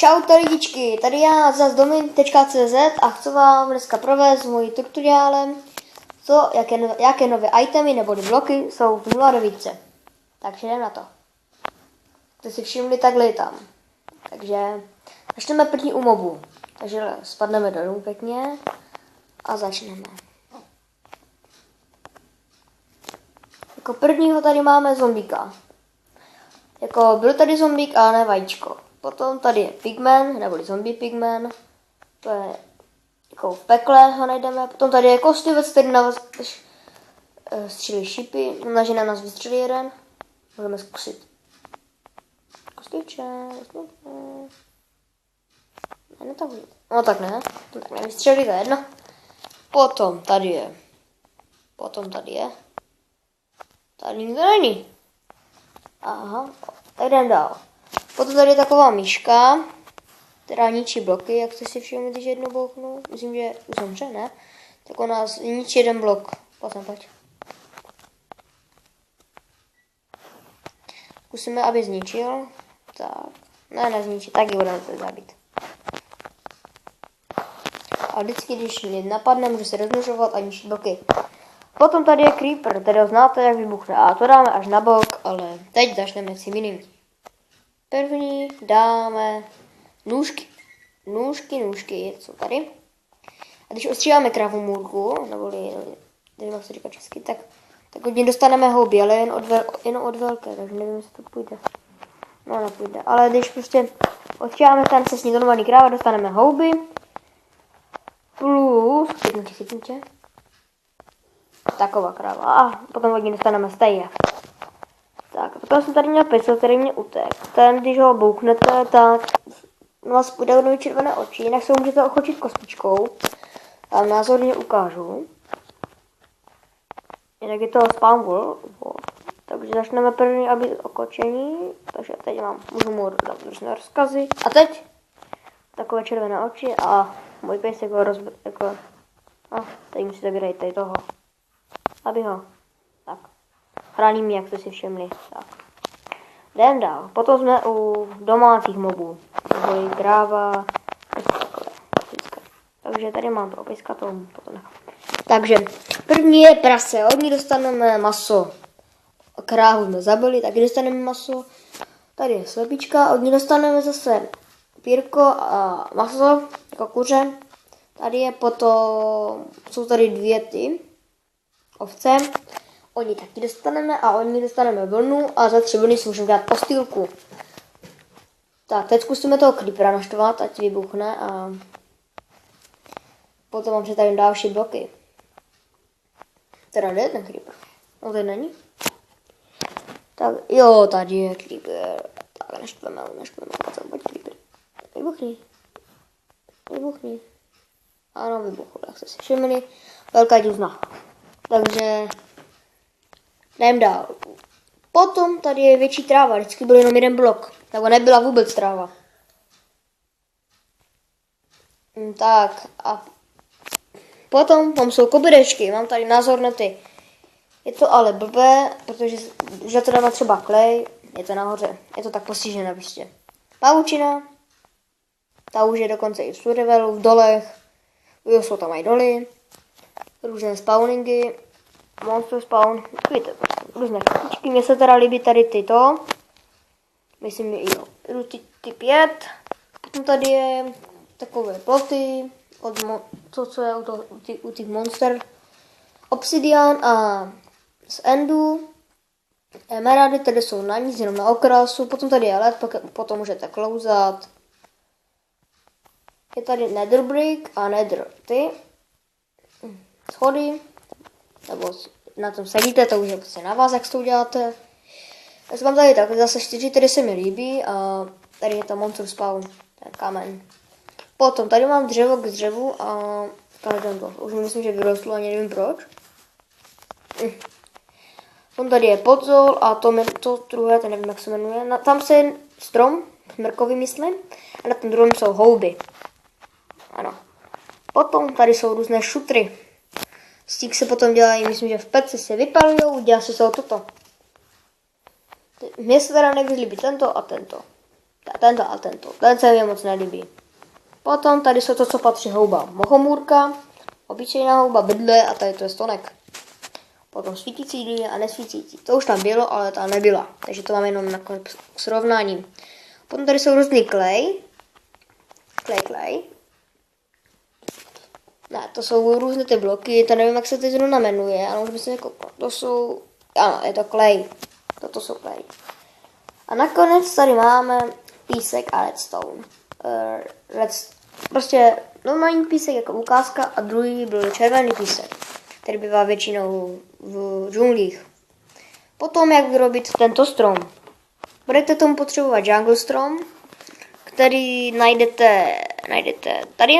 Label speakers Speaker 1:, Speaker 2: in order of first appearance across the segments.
Speaker 1: Čau lidičky, tady já za domin.cz a chci vám dneska provést můj tutoriálem, jaké nové itemy nebo bloky jsou v 0.9. Takže jdem na to. Jste si všimli, takhle tam. Takže začneme první u mobu. Takže spadneme dolů pěkně a začneme. Jako prvního tady máme zombíka. Jako byl tady zombík, ale ne vajíčko. Potom tady je pigman, neboli zombie pigman. To je jako v pekle ho najdeme. Potom tady je kostlivec, který na vás střílí šipy. Znamená, že na nás vystřelí jeden. Můžeme zkusit. Kostlivče. Ne, to bude. No tak ne. Tak nevystřelí, to je jedno. Potom tady je. Tady nikdo není. Aha, tak jdem dál. Potom tady je taková myška, která ničí bloky, jak jste si všimli, když jednou bouchnu. Myslím, že už zemře, ne? Tak on nás ničí jeden blok. Pojď. Zkusíme, aby zničil. Tak. Ne, nezničí, tak ji budeme to zabít. A vždycky, když mě napadne, může se rozmnožovat a ničit bloky. Potom tady je creeper, tady ho znáte, jak vybuchne. A to dáme až na bok, ale teď začneme s jiným. První dáme nůžky. Nůžky jsou tady. A když ostříháme kravu můrku, neboli, jak se říká česky, tak od ní dostaneme houby, ale jen od velké, takže nevím, jestli to půjde. No, nepůjde. Ale když prostě ostříháme ten se sní normální kráva, dostaneme houby. Plus, chytnutě. Taková kráva. A potom od ní dostaneme stejně. Tak, potom jsem tady měl pistol, který mě utek. Ten, když ho bouknete, tak vás půjde do červené oči, jinak se ho můžete ochočit kostičkou. Tam názorně ukážu. Jinak je to spawn wall. Takže začneme první, aby okočení. Takže teď můžu mu dát různé rozkazy. A teď takové červené oči a můj pes jako teď musíte vydat tady toho. Aby ho. Tak. Chrání mě, jak jste si všimli. Tak. Jdem dál. Potom jsme u domácích mobů. Neboli kráva. Takže tady mám pro pejska, to potom nechám. Takže první je prase. Od ní dostaneme maso. Krávu jsme zabili, taky dostaneme maso. Tady je slepička. Od ní dostaneme zase pírko a maso, jako kuře. Tady je potom, jsou tady dvě ty ovce. Oni taky dostaneme a oni dostaneme vlnu a za 3 vlny si můžeme dát postýlku. Tak, teď zkusíme toho creepera naštvat, ať vybuchne a potom vám představím další bloky. Teda kde je ten creeper? No tady není. Tak, jo, tady je creeper. Tak, naštveme. Pojď creeper. Vybuchni. Ano, vybuchl, jak jste si všimli. Velká džuzna. Takže jdem dál. Potom tady je větší tráva, vždycky byl jenom jeden blok, nebo nebyla vůbec tráva. Tak a potom tam jsou koberečky, mám tady názor na ty. Je to ale blbé, protože to dává třeba klej, je to nahoře, je to tak postižené prostě. Pavučina, ta už je dokonce i v survivolu, v dolech, jsou tam i doly, různé spawningy. Monster spawn, víte, různé chytičky. Mně se teda líbí tady tyto. Myslím, že jo. Ty 5. Potom tady je takové ploty. Co je u těch monster. Obsidian a z endu. Emeraldy, tady jsou na nic, jenom na okrasu. Potom tady je led, potom můžete klouzat. Je tady nether brick a nether schody. Nebo na tom sedíte, to už je prostě na vás, jak to uděláte. Já mám tady tak, zase 4, které se mi líbí a tady je to monster spawn, ten kamen. Potom tady mám dřevo k dřevu a každém to. Už myslím, že vyrostlo, ani nevím proč. Potom tady je podzol a to druhé, ten nevím, jak se jmenuje. Tam se je strom, smrkový myslím, a na tom druhém jsou houby. Ano. Potom tady jsou různé šutry. Z těch se potom dělají, myslím, že v peci se vypalujou, dělá se toto. Mně se teda nejvíc líbí tento a tento. Tento a tento. Ten se mi moc nelíbí. Potom tady jsou to, co patří houba. Mohomůrka, obyčejná houba, bydle a tady to je stonek. Potom svítící dýně a nesvítící. To už tam bylo, ale ta nebyla. Takže to mám jenom na srovnání. Potom tady jsou různý klej. Klej. Ne, to jsou různé ty bloky, to nevím, jak se teď zrovna jmenuje, ale můžeme se kouknout. To jsou, ano, je to klej. Toto jsou klej. A nakonec tady máme písek a redstone. Prostě normální písek jako ukázka a druhý byl červený písek, který bývá většinou v džunglích. Potom jak vyrobit tento strom. Budete tomu potřebovat jungle strom, který najdete, tady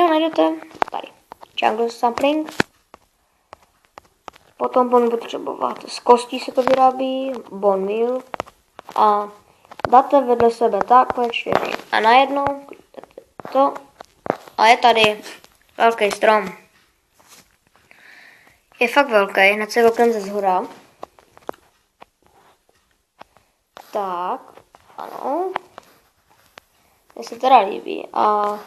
Speaker 1: jungle sapling. Potom budeme potřebovat, z kostí se to vyrábí, bone meal a dáte vedle sebe takhle 4 a najednou to a je tady velký strom. Je fakt velký, hned se kouknem ze zhora. Tak, ano. Mně se teda líbí a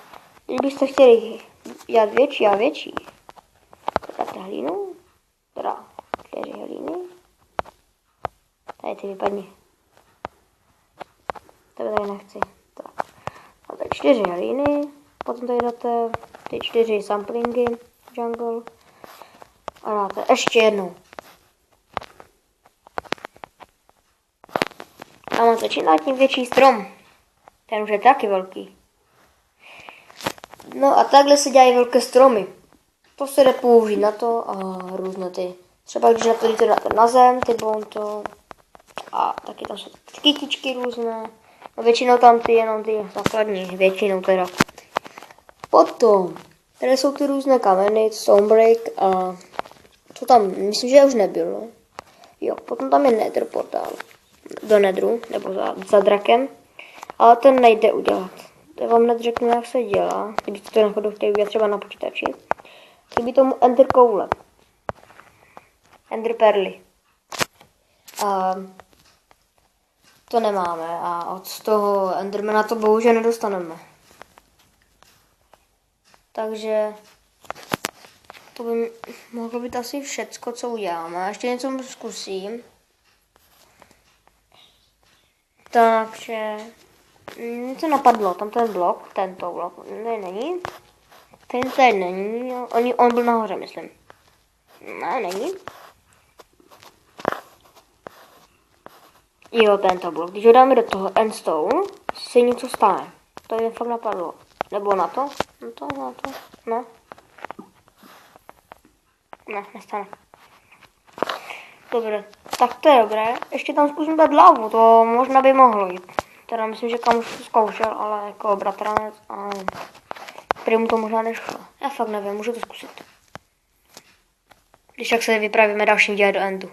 Speaker 1: kdybyste chtěli dělat větší a větší, tak dáte hlínu, teda 4 hlíny. Tady ty vypadni. Tebe tady nechci. Tak. A tady 4 hlíny, potom tady dáte ty 4 samplingy jungle a dáte ještě jednou. A máte čím dál tím větší strom. Ten už je taky velký. No a takhle se dělají velké stromy. To se jde použít na to a různé ty. Třeba když na to jdete dáte na zem, ty bonto. A taky tam jsou kytičky různé. No většinou tam ty jenom ty základní, většinou teda. Potom, tady jsou ty různé kameny, Stonebreak a co tam, myslím, že už nebylo. Jo, potom tam je Nether portál. Do Netheru, nebo za drakem. Ale ten nejde udělat. To vám hned řeknu, jak se dělá. Kdybyste to náhodou chtěli udělat třeba na počítači. Chybí tomu Ender koule. Ender perly. A to nemáme a od toho Endermana to bohužel nedostaneme. Takže to by mohlo být asi všecko, co uděláme. A ještě něco zkusím. Takže něco napadlo, tam ten blok, tento blok, tady není. Ten tady není, on byl nahoře, myslím. Ne, není. Jo, tento blok. Když ho dáme do toho endstone, se něco stane. To mě fakt napadlo. Nebo na to? Ne. Ne, nestane. Dobře, tak to je dobré. Ještě tam zkusím dát lávu, to možná by mohlo jít. Teda myslím, že kam už to zkoušel, ale jako bratranec a prý to možná nešlo. Já fakt nevím, můžu to zkusit. Když tak se vypravíme dalším díle do endu.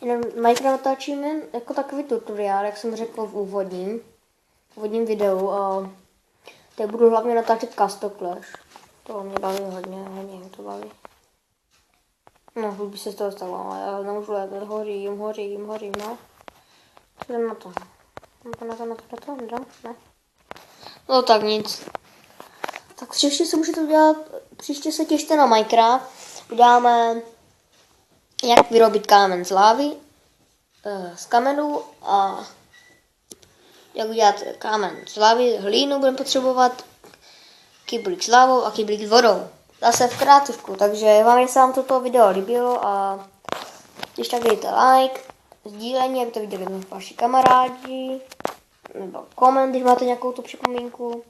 Speaker 1: Jenom Minecraft natáčíme jako takový tutoriál, jak jsem řekl v úvodním videu. A teď budu hlavně natáčet Castle Clash. To mě baví hodně mě to baví. No, už by se z toho stalo, ale já nemůžu letět, hořím, no. Co jdem na to? Ne? No tak nic. Tak příště se můžete udělat, příště se těšte na Minecraft. Uděláme, jak vyrobit kámen z lávy, z kamenu a jak udělat kámen z lávy, hlínu budeme potřebovat, kyblík s lávou a kyblík s vodou. Zase v kreativku, takže vám, jestli vám toto video líbilo a když tak dejte like, sdílení, aby to viděli vaši kamarádi, nebo koment, když máte nějakou tu připomínku.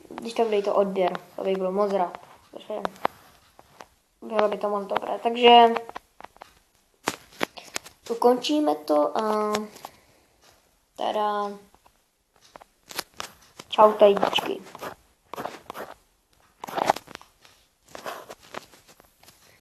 Speaker 1: Když tak dejte odběr, to by bylo moc rád, protože bylo by to moc dobré. Takže ukončíme to a teda čau tajdičky.